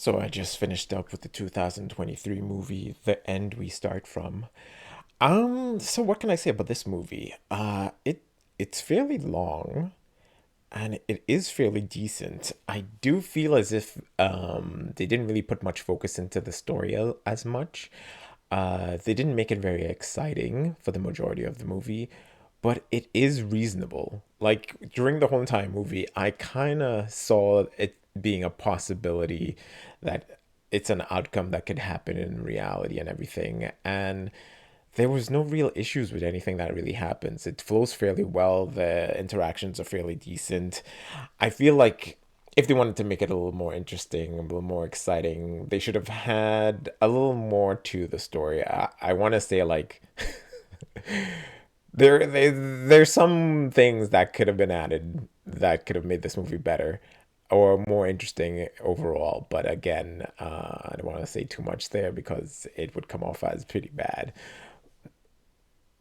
So I just finished up with the 2023 movie, The End We Start From. So what can I say about this movie? It's fairly long and it is fairly decent. I do feel as if they didn't really put much focus into the story as much. They didn't make it very exciting for the majority of the movie, but it is reasonable. Like during the whole entire movie, I kind of saw it being a possibility that it's an outcome that could happen in reality and everything. And there was no real issues with anything that really happens. It flows fairly well. The interactions are fairly decent. I feel like if they wanted to make it a little more interesting, a little more exciting, they should have had a little more to the story. I want to say like there's some things that could have been added that could have made this movie better or more interesting overall. But again, I don't want to say too much there because it would come off as pretty bad.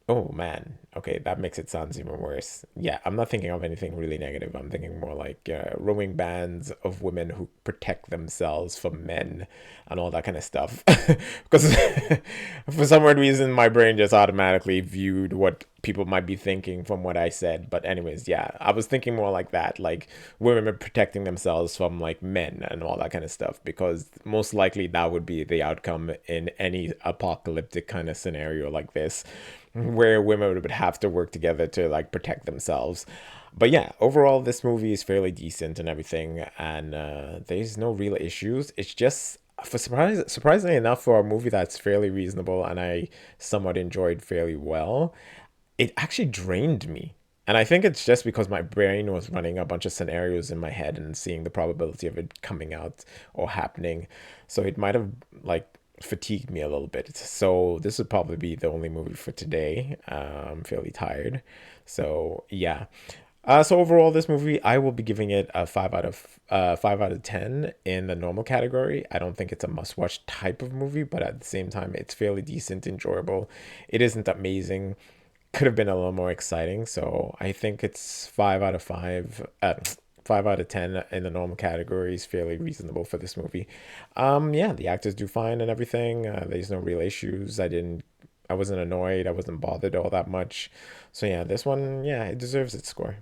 Oh man. Okay, that makes it sounds even worse. Yeah, I'm not thinking of anything really negative. I'm thinking more like rowing bands of women who protect themselves from men and all that kind of stuff. Because for some weird reason, my brain just automatically viewed what people might be thinking from what I said. But anyways, yeah, I was thinking more like that, like women protecting themselves from like men and all that kind of stuff. Because most likely that would be the outcome in any apocalyptic kind of scenario like this where women would have to work together to like protect themselves. But yeah, overall, this movie is fairly decent and everything, and there's no real issues. It's just surprisingly enough for a movie that's fairly reasonable and I somewhat enjoyed fairly well, it actually drained me. And I think it's just because my brain was running a bunch of scenarios in my head and seeing the probability of it coming out or happening. So it might have like fatigued me a little bit. So this would probably be the only movie for today. I'm fairly tired. So yeah. So overall, this movie, I will be giving it a 5 out of 10 in the normal category. I don't think it's a must-watch type of movie, but at the same time, it's fairly decent, enjoyable. It isn't amazing. Could have been a little more exciting. So I think it's 5 out of 5. 5 out of 10 in the normal category is fairly reasonable for this movie. Yeah, the actors do fine and everything. There's no real issues. I wasn't annoyed. I wasn't bothered all that much. So yeah, this one, yeah, it deserves its score.